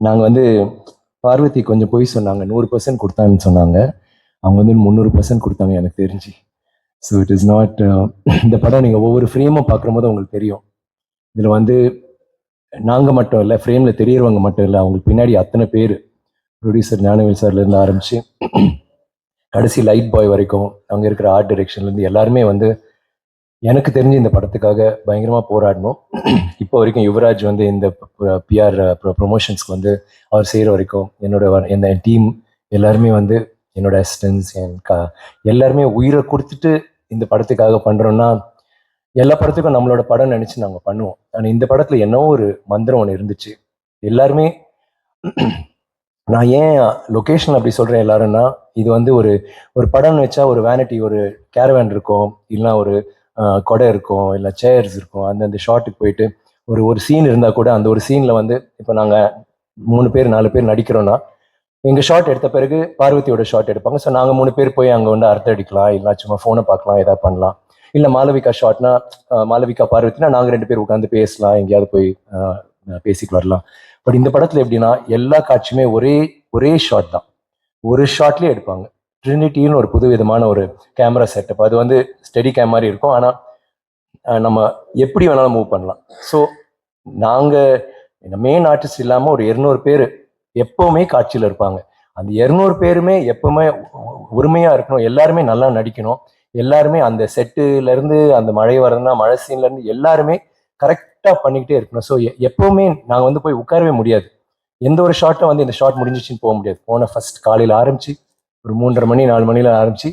நாங்கள் வந்து பார்வதி கொஞ்சம் போய் சொன்னாங்க, 100% கொடுத்தாங்கன்னு சொன்னாங்க. அவங்க வந்து 300% கொடுத்தாங்க எனக்கு தெரிஞ்சு. ஸோ இட் இஸ் நாட் இந்த படம் நீங்கள் ஒவ்வொரு ஃப்ரேமும் பார்க்குற போது உங்களுக்கு தெரியும். இதில் வந்து நாங்கள் மட்டும் இல்லை, ஃப்ரேமில் தெரியறவங்க மட்டும் இல்லை, அவங்களுக்கு பின்னாடி அத்தனை பேர், ப்ரொடியூசர் ஞானவேல் சார்லேருந்து ஆரம்பித்து கடைசி லைட் பாய் வரைக்கும் அங்கே இருக்கிற ஆர்ட் டைரக்ஷன்லேருந்து எல்லாருமே வந்து எனக்கு தெரிஞ்சு இந்த படத்துக்காக பயங்கரமாக போராடணும். இப்போ வரைக்கும் யுவராஜ் வந்து இந்த பிஆர் ப்ரொமோஷன்ஸ்க்கு வந்து அவர் செய்கிற வரைக்கும் என்னோட டீம் எல்லாருமே வந்து என்னோட அசிஸ்டன்ஸ் எல்லாருமே உயிரை கொடுத்துட்டு இந்த படத்துக்காக பண்ணுறோன்னா, எல்லா படத்துக்கும் நம்மளோட படம் நினச்சி நாங்கள் பண்ணுவோம். ஆனால் இந்த படத்தில் என்னவோ ஒரு மந்திரம் ஒன்று இருந்துச்சு. எல்லாருமே நான் ஏன் லொக்கேஷன் அப்படி சொல்கிறேன் எல்லாருன்னா, இது வந்து ஒரு ஒரு படம்னு வச்சா ஒரு வேனிட்டி, ஒரு கேரவேன் இருக்கும், இல்லைனா ஒரு கொடை இருக்கும், இல்லை சேர்ஸ் இருக்கும். அந்தந்த ஷாட்டுக்கு போயிட்டு ஒரு சீன் இருந்தால் கூட அந்த ஒரு சீனில் வந்து இப்போ நாங்கள் 3 பேர் 4 பேர் நடிக்கிறோன்னா, எங்கள் ஷாட் எடுத்த பிறகு பார்வதியோட ஷாட் எடுப்பாங்க. ஸோ நாங்கள் 3 பேர் போய் அங்கே வந்து அர்த்தம் அடிக்கலாம், இல்லை சும்மா ஃபோனை பார்க்கலாம், எதாவது பண்ணலாம். இல்லை மாளவிகா ஷாட்னா, மாளவிகா பார்வதினா நாங்கள் 2 பேர் உட்காந்து பேசலாம், எங்கேயாவது போய் பேசிட்டு வரலாம். பட் இந்த படத்தில் எப்படின்னா, எல்லா காட்சியுமே ஒரே ஷாட் தான், ஒரு ஷாட்லேயே எடுப்பாங்க. ட்ரினிட்டின்னு ஒரு புது விதமான ஒரு கேமரா செட்டப். அது வந்து ஸ்டெடி கேம் மாதிரி இருக்கும், ஆனால் நம்ம எப்படி வேணாலும் மூவ் பண்ணலாம். ஸோ நாங்கள் மெயின் ஆர்டிஸ்ட் இல்லாமல் ஒரு 200 பேர் எப்பவுமே காட்சியில் இருப்பாங்க. அந்த 200 பேருமே எப்பவுமே உரிமையாக இருக்கணும், எல்லாருமே நல்லா நடிக்கணும், எல்லாருமே அந்த செட்டுலேருந்து அந்த மழை வரதுன்னா மழை சீன்லேருந்து எல்லாருமே கரெக்டாக பண்ணிக்கிட்டே இருக்கணும். ஸோ எப்பவுமே நாங்கள் வந்து போய் உட்காரவே முடியாது. எந்த ஒரு ஷாட்டும் வந்து இந்த ஷாட் முடிஞ்சிச்சின்னு போக முடியாது. ஃபர்ஸ்ட் காலையில் ஆரம்பிச்சு ஒரு 3:30 மணி 4 மணியில் ஆரம்பிச்சு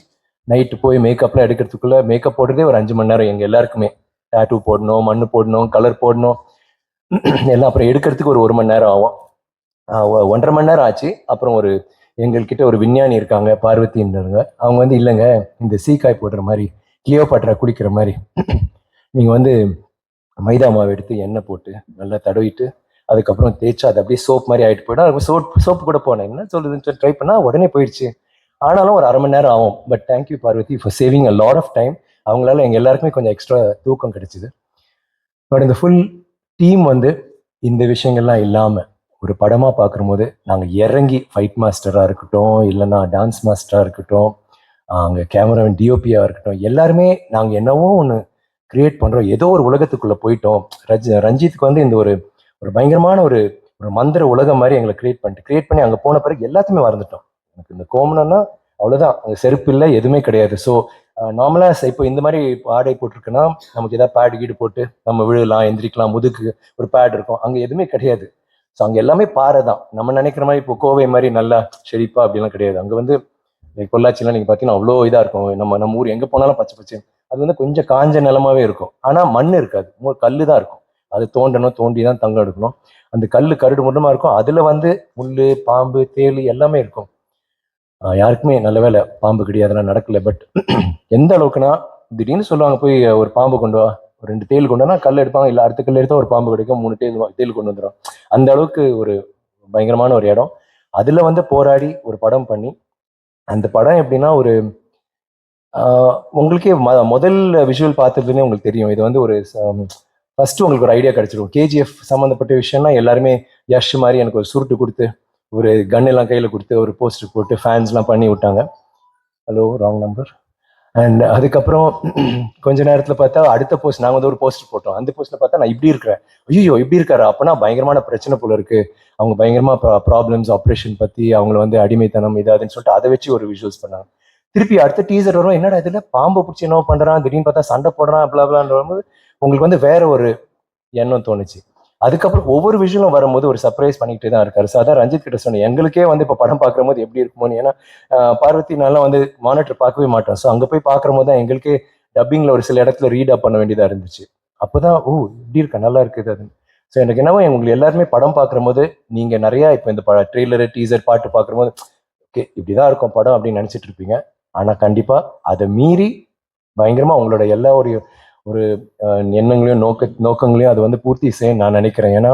நைட்டு போய் மேக்கப்லாம் எடுக்கிறதுக்குள்ளே மேக்கப் போடுறதே ஒரு 5 மணி நேரம். எங்கள் எல்லாருக்குமே டேட்டூ போடணும், மண் போடணும், கலர் போடணும், எல்லாம் அப்புறம் எடுக்கிறதுக்கு ஒரு 1 மணி நேரம் ஆகும். 1.5 மணி நேரம் ஆச்சு. அப்புறம் எங்கள்கிட்ட ஒரு விஞ்ஞானி இருக்காங்க, பார்வதின்றவங்க. அவங்க வந்து இல்லைங்க, இந்த சீக்காய் போடுற மாதிரி, கிளியோபாட்ரா குடிக்கிற மாதிரி நீங்கள் வந்து மைதா மாவு எடுத்து எண்ணெய் போட்டு நல்லா தடவிட்டு அதுக்கப்புறம் தேய்ச்சா அது அப்படியே சோப் மாதிரி ஆகிட்டு போயிடும். அதுக்கு சோப்பு கூட போனேன், என்ன சொல்லுதுன்னு ட்ரை பண்ணால் உடனே போயிடுச்சு. ஆனாலும் ஒரு 1/2 மணி நேரம் ஆகும். But thank you Parvathi for saving a lot of time. அவங்களால எங்கள் எல்லாருக்குமே கொஞ்சம் எக்ஸ்ட்ரா தூக்கம் கிடைச்சிது. பட் இந்த ஃபுல் டீம் வந்து இந்த விஷயங்கள்லாம் இல்லாமல் ஒரு படமாக பார்க்கும்போது நாங்கள் இறங்கி ஃபைட் மாஸ்டராக இருக்கட்டும், இல்லைன்னா டான்ஸ் மாஸ்டராக இருக்கட்டும், அங்கே கேமராமேன் டிஓபியாக இருக்கட்டும், எல்லாருமே நாங்கள் என்னவோ ஒன்று கிரியேட் பண்ணுறோம், ஏதோ ஒரு உலகத்துக்குள்ளே போயிட்டோம். ரஞ்சித்துக்கு வந்து இந்த ஒரு பயங்கரமான ஒரு மந்திர உலகம் மாதிரி எங்களை கிரியேட் பண்ணி அங்கே போன பிறகு எல்லாத்தையுமே மறந்துட்டோம். எனக்கு இந்த கோமனம்னா அவ்வளோதான், அங்கே செருப்பு இல்லை, எதுவுமே கிடையாது. ஸோ நார்மலாக இப்போ இந்த மாதிரி ஆடை போட்டிருக்குன்னா நமக்கு ஏதாவது பேடு கீடு போட்டு நம்ம விழுலாம், எந்திரிக்கலாம், முதுக்கு ஒரு பேட் இருக்கும். அங்கே எதுவுமே கிடையாது. ஸோ அங்கே எல்லாமே பாறை தான். நம்ம நினைக்கிற மாதிரி இப்போ கோவை மாதிரி நல்லா செழிப்பா அப்படிலாம் கிடையாது. அங்கே வந்து பொள்ளாச்சிலாம் நீங்கள் பார்த்தீங்கன்னா அவ்வளோ இதாக இருக்கும். நம்ம ஊர் எங்கே போனாலும் பச்சை பச்சை. அது வந்து கொஞ்சம் காஞ்ச நிலமாவே இருக்கும், ஆனால் மண் இருக்காது, கல் தான் இருக்கும். அது தோண்டி தான் தங்கம் எடுக்கணும். அந்த கல் கரடு முரடுமா இருக்கும். அதில் வந்து முள், பாம்பு, தேள் எல்லாமே இருக்கும். யாருக்குமே நல்ல வேலை பாம்பு கிடையாதுலாம் நடக்கல. பட் எந்த அளவுக்குன்னா, திடீர்னு சொல்லுவாங்க போய் ஒரு பாம்பு கொண்டு வா, ஒரு 2 தேள் கொண்டு வா, கல் எடுப்பாங்க, இல்லை அடுத்த கல் எடுத்தா ஒரு பாம்பு கிடைக்கும், 3 தேள் கொண்டு வந்துடும். அந்த அளவுக்கு ஒரு பயங்கரமான ஒரு இடம். அதுல வந்து போராடி ஒரு படம் பண்ணி, அந்த படம் எப்படின்னா ஒரு உங்களுக்கே முதல் விஷுவல் பார்த்ததுன்னே உங்களுக்கு தெரியும். இது வந்து ஒரு ஃபர்ஸ்ட் உங்களுக்கு ஒரு ஐடியா கிடைச்சிடும். கேஜிஎஃப் சம்மந்தப்பட்ட விஷயம்னா எல்லாருமே யஷ் மாதிரி எனக்கு ஒரு சுருட்டு கொடுத்து, ஒரு கன் எல்லாம் கையில் கொடுத்து, ஒரு போஸ்டர் போட்டு ஃபேன்ஸ்லாம் பண்ணி விட்டாங்க. Hello, wrong number. அண்ட் அதுக்கப்புறம் கொஞ்ச நேரத்தில் பார்த்தா அடுத்த போஸ்ட், நாங்கள் வந்து ஒரு போஸ்டர் போட்டோம். அந்த போஸ்ட்டில் பார்த்தா நான் இப்படி இருக்கிறேன், ஐயோ இப்படி இருக்காரு, அப்போனா பயங்கரமான பிரச்சனை போல இருக்கு, அவங்க பயங்கரமாக ப்ராப்ளம்ஸ், ஆப்ரேஷன் பற்றி, அவங்கள வந்து அடிமைத்தனம் இதாதுன்னு சொல்லிட்டு அதை வச்சு ஒரு விஷுவல்ஸ் பண்ணாங்க. திருப்பி அடுத்த டீசர் வரும், என்னடா இதில் பாம்பை பிடிச்சி என்ன பண்ணுறான், திடீர்னு பார்த்தா சண்டை போடுறான், அப்படிலான்ற வரும்போது உங்களுக்கு வந்து வேற ஒரு எண்ணம் தோணுச்சு. அதுக்கப்புறம் ஒவ்வொரு விஷயம் வரும்போது ஒரு சர்ப்ரைஸ் பண்ணிக்கிட்டே தான் இருக்காரு. ஸோ அதான் ரஞ்சித் கிட்ட சொன்னேன், எங்களுக்கே வந்து இப்போ படம் பார்க்குற போது எப்படி இருக்குமோன்னு. ஏன்னா பார்வதி நல்லா வந்து மானிட்டர் பார்க்கவே மாட்டோம். ஸோ அங்கே போய் பார்க்குற போது தான் எங்களுக்கே டப்பிங்கில் ஒரு சில இடத்துல ரீட் அப் பண்ண வேண்டியதாக இருந்துச்சு. அப்போதான் இப்படி இருக்கா, நல்லா இருக்குது அது. ஸோ எனக்கு என்னவோ உங்களுக்கு எல்லாருமே படம் பார்க்குற போது நீங்கள் நிறையா இப்போ இந்த ட்ரெய்லரு, டீசர், பாட்டு பார்க்குற போது ஓகே இப்படிதான் இருக்கும் படம் அப்படின்னு நினச்சிட்டு இருப்பீங்க. ஆனால் கண்டிப்பாக அதை மீறி பயங்கரமாக உங்களோட எல்லா ஒரு எண்ணங்களையும் நோக்கங்களையும் அது வந்து பூர்த்தி செய்ய நான் நினைக்கிறேன். ஏன்னா